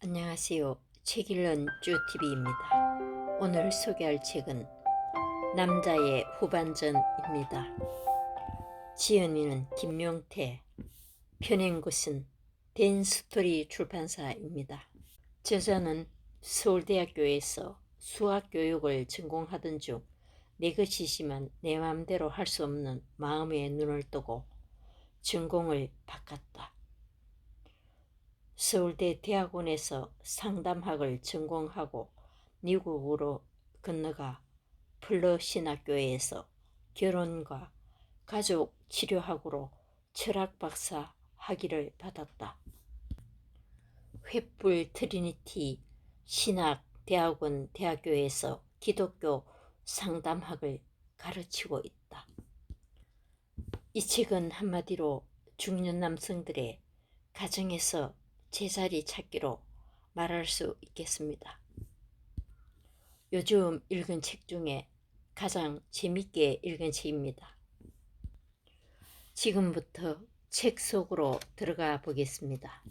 안녕하세요. 책 읽는 쭈TV입니다. 오늘 소개할 책은 남자의 후반전입니다. 지은이는 김용태, 펴낸 곳은 댄스토리 출판사입니다. 저자는 서울대학교에서 수학교육을 전공하던 중 내것이지만 내 마음대로 할 수 없는 마음의 눈을 뜨고 전공을 바꿨다. 서울대 대학원에서 상담학을 전공하고 미국으로 건너가 플러신학교에서 결혼과 가족 치료학으로 철학 박사 학위를 받았다. 횃불 트리니티 신학대학원 대학교에서 기독교 상담학을 가르치고 있다. 이 책은 한마디로 중년 남성들의 가정에서 제자리 찾기로 말할 수 있겠습니다. 요즘 읽은 책 중에 가장 재밌게 읽은 책입니다. 지금부터 책 속으로 들어가 보겠습니다.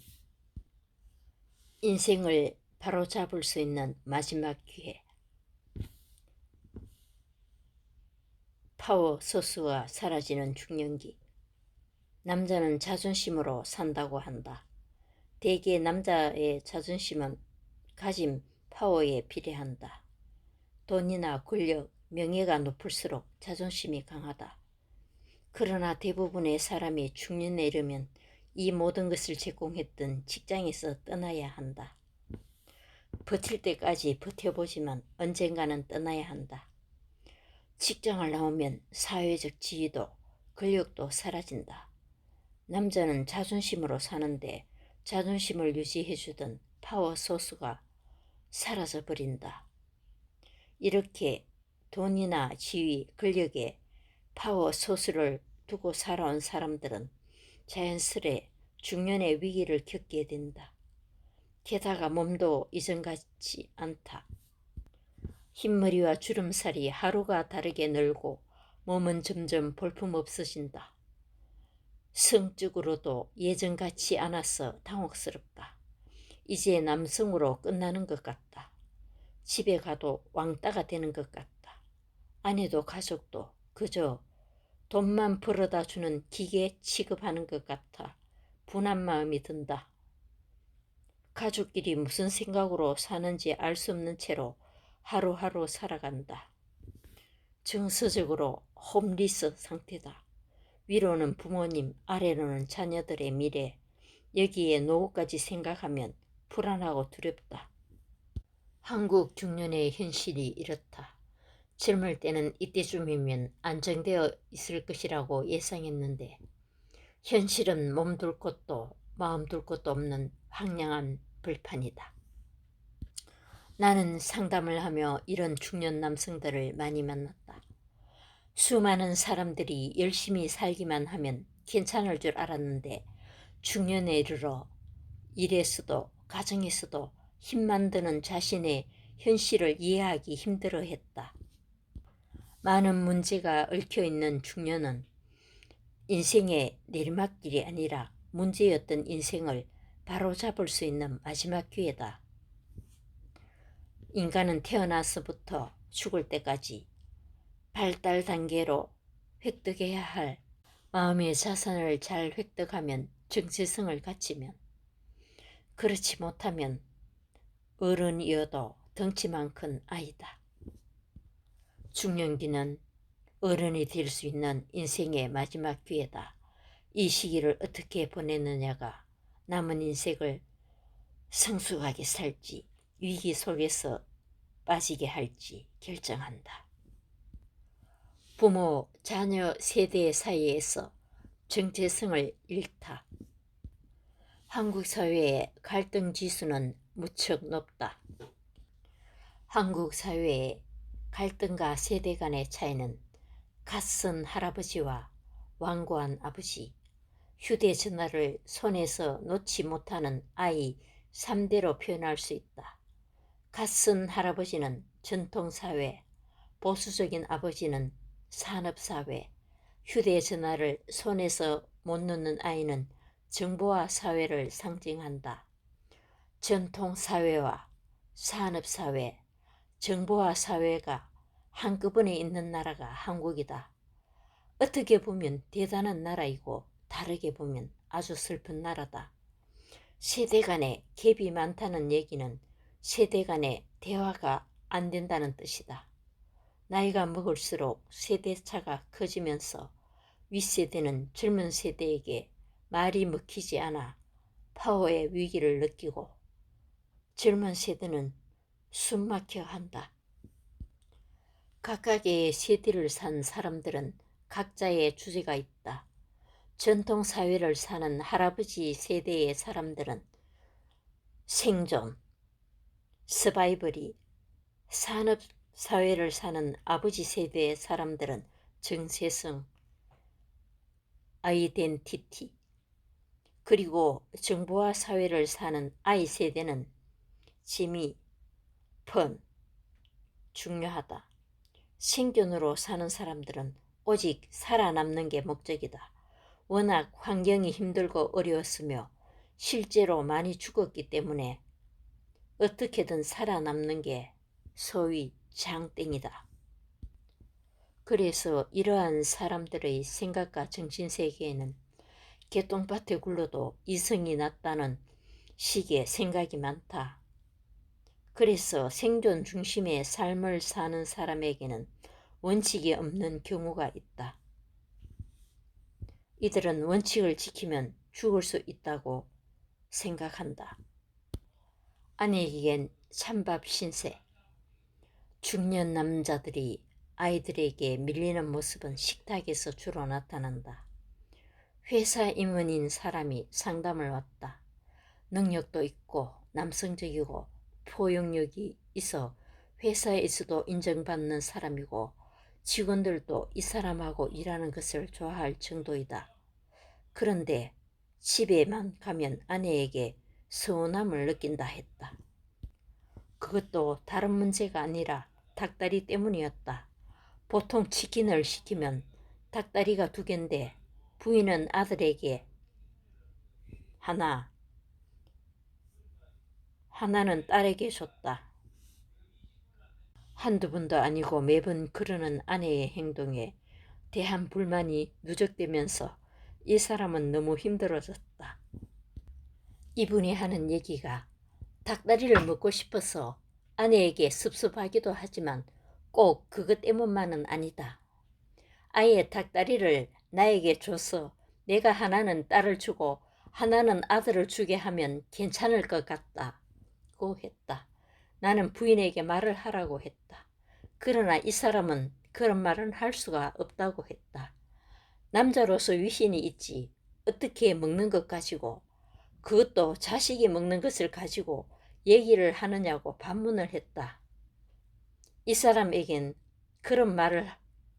인생을 바로잡을 수 있는 마지막 기회. 파워 소스가 사라지는 중년기. 남자는 자존심으로 산다고 한다. 대개 남자의 자존심은 가진 파워에 비례한다. 돈이나 권력, 명예가 높을수록 자존심이 강하다. 그러나 대부분의 사람이 중년에 이르면 이 모든 것을 제공했던 직장에서 떠나야 한다. 버틸 때까지 버텨보지만 언젠가는 떠나야 한다. 직장을 나오면 사회적 지위도 권력도 사라진다. 남자는 자존심으로 사는데 자존심을 유지해주던 파워 소스가 사라져버린다. 이렇게 돈이나 지위, 권력에 파워 소스를 두고 살아온 사람들은 자연스레 중년의 위기를 겪게 된다. 게다가 몸도 이전 같지 않다. 흰머리와 주름살이 하루가 다르게 늘고 몸은 점점 볼품없어진다. 성적으로도 예전 같지 않아서 당혹스럽다. 이제 남성으로 끝나는 것 같다. 집에 가도 왕따가 되는 것 같다. 아내도 가족도 그저 돈만 벌어다 주는 기계 취급하는 것 같아 분한 마음이 든다. 가족끼리 무슨 생각으로 사는지 알 수 없는 채로 하루하루 살아간다. 정서적으로 홈리스 상태다. 위로는 부모님, 아래로는 자녀들의 미래, 여기에 노후까지 생각하면 불안하고 두렵다. 한국 중년의 현실이 이렇다. 젊을 때는 이때쯤이면 안정되어 있을 것이라고 예상했는데 현실은 몸둘 곳도 마음둘 곳도 없는 황량한 벌판이다. 나는 상담을 하며 이런 중년 남성들을 많이 만났다. 수많은 사람들이 열심히 살기만 하면 괜찮을 줄 알았는데 중년에 이르러 일에서도 가정에서도 힘만 드는 자신의 현실을 이해하기 힘들어했다. 많은 문제가 얽혀있는 중년은 인생의 내리막길이 아니라 문제였던 인생을 바로잡을 수 있는 마지막 기회다. 인간은 태어나서부터 죽을 때까지 발달 단계로 획득해야 할 마음의 자산을 잘 획득하면 정체성을 갖추면, 그렇지 못하면 어른이어도 덩치만 큰 아이다. 중년기는 어른이 될 수 있는 인생의 마지막 기회다. 이 시기를 어떻게 보내느냐가 남은 인생을 성숙하게 살지 위기 속에서 빠지게 할지 결정한다. 부모, 자녀 세대 사이에서 정체성을 잃다. 한국 사회의 갈등 지수는 무척 높다. 한국 사회의 갈등과 세대 간의 차이는 갓선 할아버지와 완고한 아버지, 휴대전화를 손에서 놓지 못하는 아이 3대로 표현할 수 있다. 갓선 할아버지는 전통사회, 보수적인 아버지는 산업사회, 휴대전화를 손에서 못 놓는 아이는 정보화 사회를 상징한다. 전통사회와 산업사회, 정보화 사회가 한꺼번에 있는 나라가 한국이다. 어떻게 보면 대단한 나라이고 다르게 보면 아주 슬픈 나라다. 세대 간의 갭이 많다는 얘기는 세대 간의 대화가 안 된다는 뜻이다. 나이가 먹을수록 세대차가 커지면서 윗세대는 젊은 세대에게 말이 먹히지 않아 파워의 위기를 느끼고 젊은 세대는 숨막혀 한다. 각각의 세대를 산 사람들은 각자의 주제가 있다. 전통사회를 사는 할아버지 세대의 사람들은 생존, 서바이벌이, 산업사회를 사는 아버지 세대의 사람들은 정체성, 아이덴티티, 그리고 정보화 사회를 사는 아이 세대는 재미, 펀, 중요하다. 생존으로 사는 사람들은 오직 살아남는 게 목적이다. 워낙 환경이 힘들고 어려웠으며 실제로 많이 죽었기 때문에 어떻게든 살아남는 게 소위 장땡이다. 그래서 이러한 사람들의 생각과 정신세계에는 개똥밭에 굴러도 이성이 낮다는 식의 생각이 많다. 그래서 생존 중심의 삶을 사는 사람에게는 원칙이 없는 경우가 있다. 이들은 원칙을 지키면 죽을 수 있다고 생각한다. 아내에겐 찬밥 신세. 중년 남자들이 아이들에게 밀리는 모습은 식탁에서 주로 나타난다. 회사 임원인 사람이 상담을 왔다. 능력도 있고 남성적이고 포용력이 있어 회사에서도 인정받는 사람이고 직원들도 이 사람하고 일하는 것을 좋아할 정도이다. 그런데 집에만 가면 아내에게 서운함을 느낀다 했다. 그것도 다른 문제가 아니라 닭다리 때문이었다. 보통 치킨을 시키면 닭다리가 2개인데 부인은 아들에게 하나는 딸에게 줬다. 한두 번도 아니고 매번 그러는 아내의 행동에 대한 불만이 누적되면서 이 사람은 너무 힘들어졌다. 이분이 하는 얘기가 닭다리를 먹고 싶어서 아내에게 섭섭하기도 하지만 꼭 그것 때문만은 아니다. 아예 닭다리를 나에게 줘서 내가 하나는 딸을 주고 하나는 아들을 주게 하면 괜찮을 것 같다고 했다. 나는 부인에게 말을 하라고 했다. 그러나 이 사람은 그런 말은 할 수가 없다고 했다. 남자로서 위신이 있지. 어떻게 먹는 것 가지고, 그것도 자식이 먹는 것을 가지고 얘기를 하느냐고 반문을 했다. 이 사람에겐 그런 말을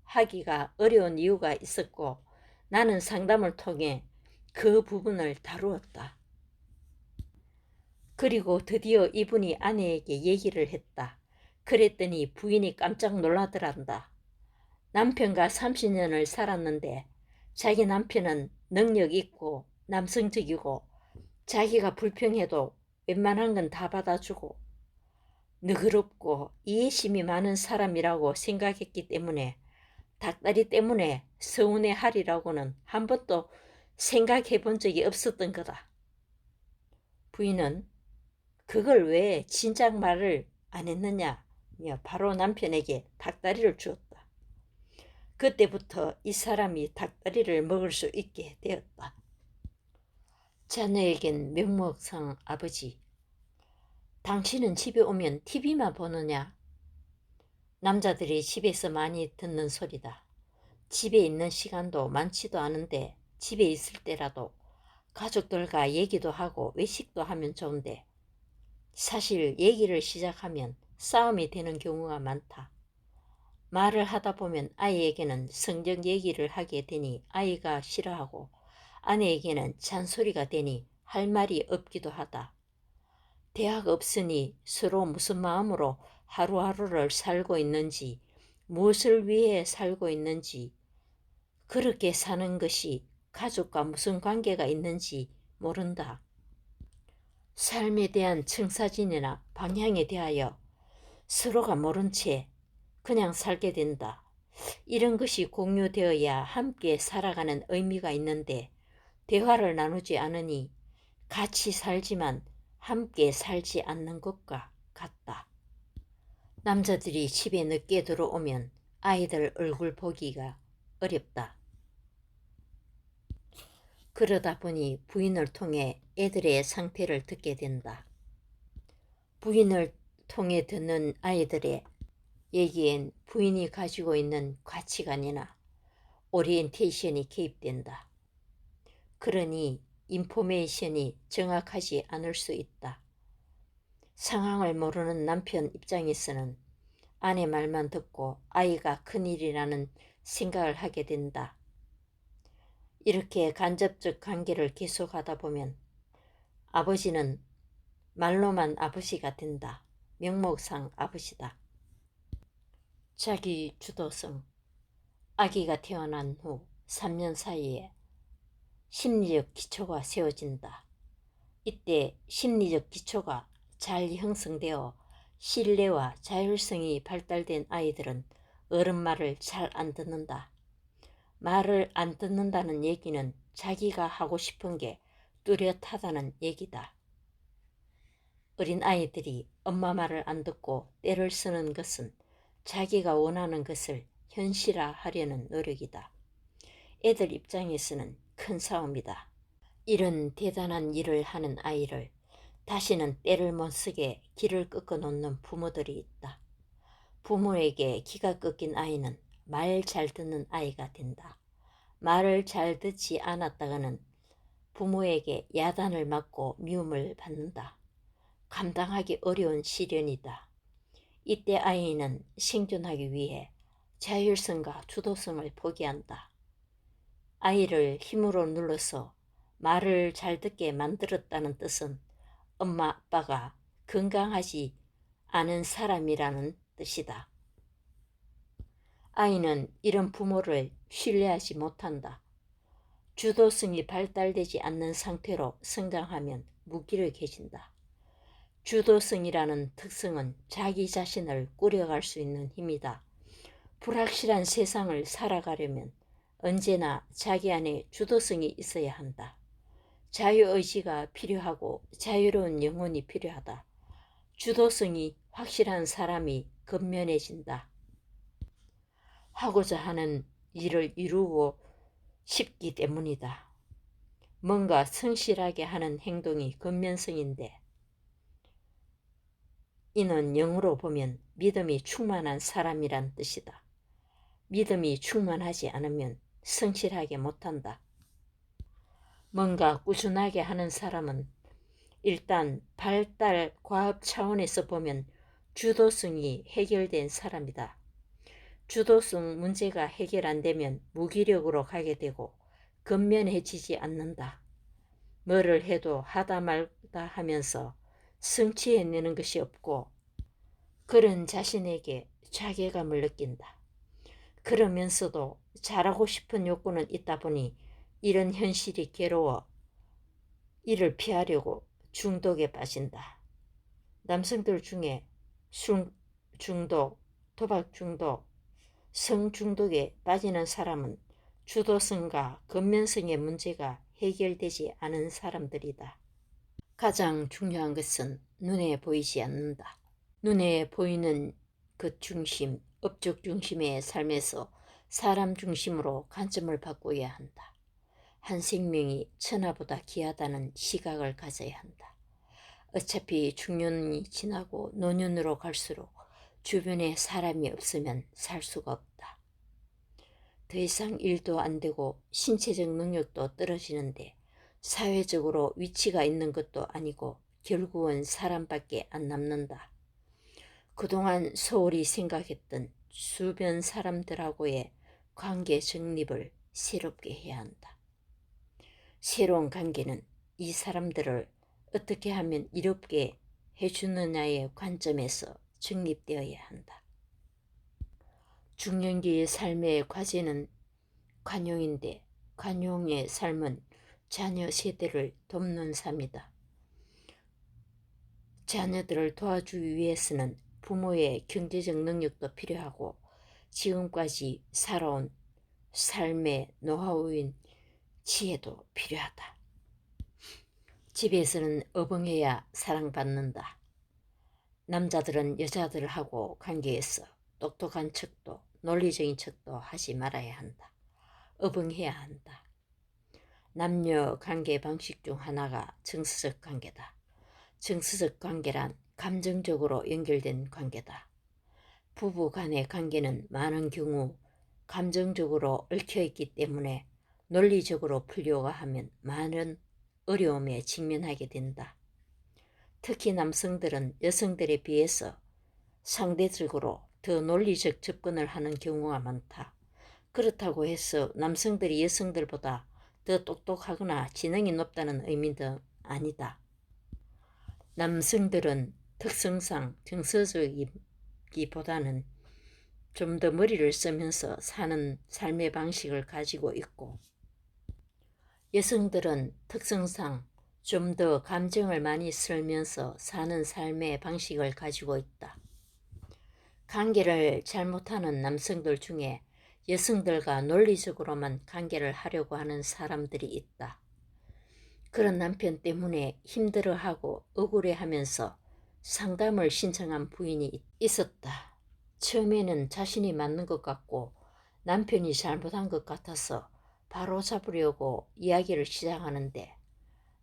하기가 어려운 이유가 있었고 나는 상담을 통해 그 부분을 다루었다. 그리고 드디어 이분이 아내에게 얘기를 했다. 그랬더니 부인이 깜짝 놀라더란다. 남편과 30년을 살았는데 자기 남편은 능력 있고 남성적이고 자기가 불평해도 웬만한 건 다 받아주고 너그럽고 이해심이 많은 사람이라고 생각했기 때문에 닭다리 때문에 서운해하리라고는 한 번도 생각해 본 적이 없었던 거다. 부인은 그걸 왜 진작 말을 안 했느냐며 바로 남편에게 닭다리를 주었다. 그때부터 이 사람이 닭다리를 먹을 수 있게 되었다. 자네에겐 명목상 아버지. 당신은 집에 오면 TV만 보느냐? 남자들이 집에서 많이 듣는 소리다. 집에 있는 시간도 많지도 않은데 집에 있을 때라도 가족들과 얘기도 하고 외식도 하면 좋은데 사실 얘기를 시작하면 싸움이 되는 경우가 많다. 말을 하다 보면 아이에게는 성적 얘기를 하게 되니 아이가 싫어하고 아내에게는 잔소리가 되니 할 말이 없기도 하다. 대학 없으니 서로 무슨 마음으로 하루하루를 살고 있는지 무엇을 위해 살고 있는지 그렇게 사는 것이 가족과 무슨 관계가 있는지 모른다. 삶에 대한 청사진이나 방향에 대하여 서로가 모른 채 그냥 살게 된다. 이런 것이 공유되어야 함께 살아가는 의미가 있는데 대화를 나누지 않으니 같이 살지만 함께 살지 않는 것과 같다. 남자들이 집에 늦게 들어오면 아이들 얼굴 보기가 어렵다. 그러다 보니 부인을 통해 애들의 상태를 듣게 된다. 부인을 통해 듣는 아이들의 얘기엔 부인이 가지고 있는 가치관이나 오리엔테이션이 개입된다. 그러니 인포메이션이 정확하지 않을 수 있다. 상황을 모르는 남편 입장에서는 아내 말만 듣고 아이가 큰일이라는 생각을 하게 된다. 이렇게 간접적 관계를 계속하다 보면 아버지는 말로만 아버지가 된다. 명목상 아버지다. 자기 주도성. 아기가 태어난 후 3년 사이에 심리적 기초가 세워진다. 이때 심리적 기초가 잘 형성되어 신뢰와 자율성이 발달된 아이들은 어른 말을 잘 안 듣는다. 말을 안 듣는다는 얘기는 자기가 하고 싶은 게 뚜렷하다는 얘기다. 어린 아이들이 엄마 말을 안 듣고 떼를 쓰는 것은 자기가 원하는 것을 현실화하려는 노력이다. 애들 입장에서는 큰 싸움이다. 이런 대단한 일을 하는 아이를 다시는 떼를 못 쓰게 기를 꺾어 놓는 부모들이 있다. 부모에게 기가 꺾인 아이는 말 잘 듣는 아이가 된다. 말을 잘 듣지 않았다가는 부모에게 야단을 맞고 미움을 받는다. 감당하기 어려운 시련이다. 이때 아이는 생존하기 위해 자율성과 주도성을 포기한다. 아이를 힘으로 눌러서 말을 잘 듣게 만들었다는 뜻은 엄마 아빠가 건강하지 않은 사람이라는 뜻이다. 아이는 이런 부모를 신뢰하지 못한다. 주도성이 발달되지 않는 상태로 성장하면 무기력해진다. 주도성이라는 특성은 자기 자신을 꾸려갈 수 있는 힘이다. 불확실한 세상을 살아가려면 언제나 자기 안에 주도성이 있어야 한다. 자유의지가 필요하고 자유로운 영혼이 필요하다. 주도성이 확실한 사람이 근면해진다. 하고자 하는 일을 이루고 싶기 때문이다. 뭔가 성실하게 하는 행동이 근면성인데 이는 영어로 보면 믿음이 충만한 사람이란 뜻이다. 믿음이 충만하지 않으면 성실하게 못한다. 뭔가 꾸준하게 하는 사람은 일단 발달 과업 차원에서 보면 주도성이 해결된 사람이다. 주도성 문제가 해결 안 되면 무기력으로 가게 되고 근면해지지 않는다. 뭐를 해도 하다 말다 하면서 성취해내는 것이 없고 그런 자신에게 자괴감을 느낀다. 그러면서도 잘하고 싶은 욕구는 있다 보니 이런 현실이 괴로워 이를 피하려고 중독에 빠진다. 남성들 중에 술 중독, 도박 중독, 성 중독에 빠지는 사람은 주도성과 근면성의 문제가 해결되지 않은 사람들이다. 가장 중요한 것은 눈에 보이지 않는다. 눈에 보이는 것 중심, 업적 중심의 삶에서 사람 중심으로 관점을 바꿔야 한다. 한 생명이 천하보다 귀하다는 시각을 가져야 한다. 어차피 중년이 지나고 노년으로 갈수록 주변에 사람이 없으면 살 수가 없다. 더 이상 일도 안 되고 신체적 능력도 떨어지는데 사회적으로 위치가 있는 것도 아니고 결국은 사람밖에 안 남는다. 그동안 소홀히 생각했던 주변 사람들하고의 관계 정립을 새롭게 해야 한다. 새로운 관계는 이 사람들을 어떻게 하면 이롭게 해주느냐의 관점에서 정립되어야 한다. 중년기의 삶의 과제는 관용인데 관용의 삶은 자녀 세대를 돕는 삶이다. 자녀들을 도와주기 위해서는 부모의 경제적 능력도 필요하고 지금까지 살아온 삶의 노하우인 지혜도 필요하다. 집에서는 어벙해야 사랑받는다. 남자들은 여자들하고 관계에서 똑똑한 척도 논리적인 척도 하지 말아야 한다. 어벙해야 한다. 남녀 관계 방식 중 하나가 정서적 관계다. 정서적 관계란 감정적으로 연결된 관계다. 부부 간의 관계는 많은 경우 감정적으로 얽혀있기 때문에 논리적으로 풀려고 하면 많은 어려움에 직면하게 된다. 특히 남성들은 여성들에 비해서 상대적으로 더 논리적 접근을 하는 경우가 많다. 그렇다고 해서 남성들이 여성들보다 더 똑똑하거나 지능이 높다는 의미도 아니다. 남성들은 특성상 정서적이기보다는 좀 더 머리를 쓰면서 사는 삶의 방식을 가지고 있고, 여성들은 특성상 좀 더 감정을 많이 쓰면서 사는 삶의 방식을 가지고 있다. 관계를 잘못하는 남성들 중에 여성들과 논리적으로만 관계를 하려고 하는 사람들이 있다. 그런 남편 때문에 힘들어하고 억울해하면서 상담을 신청한 부인이 있었다. 처음에는 자신이 맞는 것 같고 남편이 잘못한 것 같아서 바로 잡으려고 이야기를 시작하는데,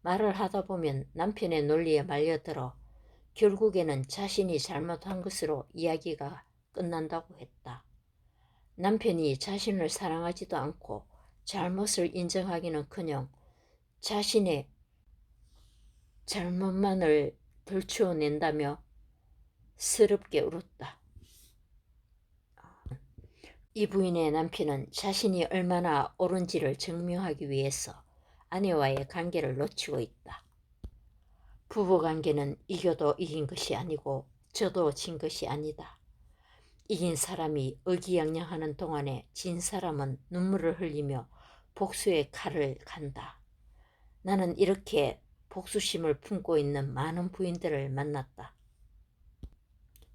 말을 하다 보면 남편의 논리에 말려들어 결국에는 자신이 잘못한 것으로 이야기가 끝난다고 했다. 남편이 자신을 사랑하지도 않고 잘못을 인정하기는커녕 자신의 잘못만을 들추어낸다며 서럽게 울었다. 이 부인의 남편은 자신이 얼마나 옳은지를 증명하기 위해서 아내와의 관계를 놓치고 있다. 부부관계는 이겨도 이긴 것이 아니고 져도 진 것이 아니다. 이긴 사람이 의기양양하는 동안에 진 사람은 눈물을 흘리며 복수의 칼을 간다. 나는 이렇게 복수심을 품고 있는 많은 부인들을 만났다.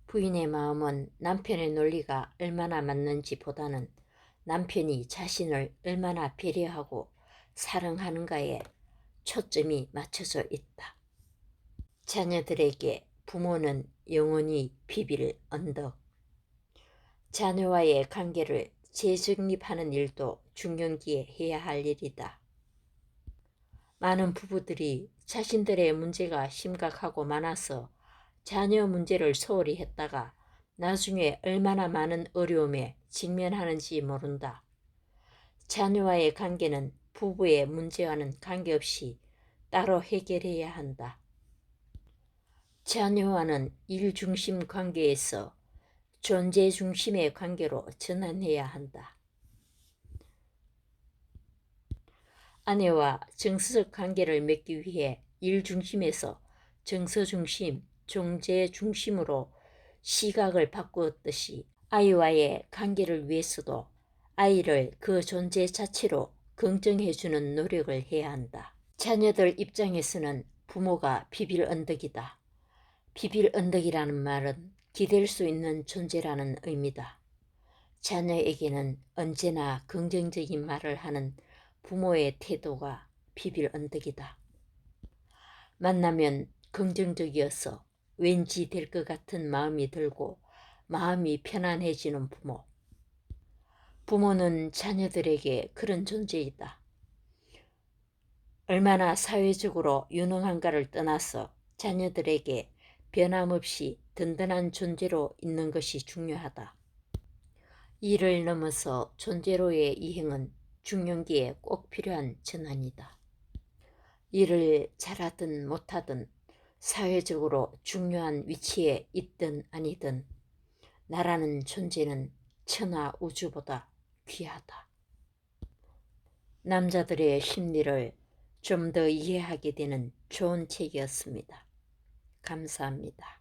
부인의 마음은 남편의 논리가 얼마나 맞는지 보다는 남편이 자신을 얼마나 배려하고 사랑하는가에 초점이 맞춰져 있다. 자녀들에게 부모는 영원히 비빌 언덕. 자녀와의 관계를 재정립하는 일도 중년기에 해야 할 일이다. 많은 부부들이 자신들의 문제가 심각하고 많아서 자녀 문제를 소홀히 했다가 나중에 얼마나 많은 어려움에 직면하는지 모른다. 자녀와의 관계는 부부의 문제와는 관계없이 따로 해결해야 한다. 자녀와는 일 중심 관계에서 존재 중심의 관계로 전환해야 한다. 아내와 정서적 관계를 맺기 위해 일 중심에서 정서 중심, 존재 중심으로 시각을 바꾸었듯이 아이와의 관계를 위해서도 아이를 그 존재 자체로 긍정해주는 노력을 해야 한다. 자녀들 입장에서는 부모가 비빌 언덕이다. 비빌 언덕이라는 말은 기댈 수 있는 존재라는 의미다. 자녀에게는 언제나 긍정적인 말을 하는 부모의 태도가 비빌 언덕이다. 만나면 긍정적이어서 왠지 될 것 같은 마음이 들고 마음이 편안해지는 부모. 부모는 자녀들에게 그런 존재이다. 얼마나 사회적으로 유능한가를 떠나서 자녀들에게 변함없이 든든한 존재로 있는 것이 중요하다. 이를 넘어서 존재로의 이행은 중년기에 꼭 필요한 전환이다. 일을 잘하든 못하든 사회적으로 중요한 위치에 있든 아니든 나라는 존재는 천하 우주보다 귀하다. 남자들의 심리를 좀 더 이해하게 되는 좋은 책이었습니다. 감사합니다.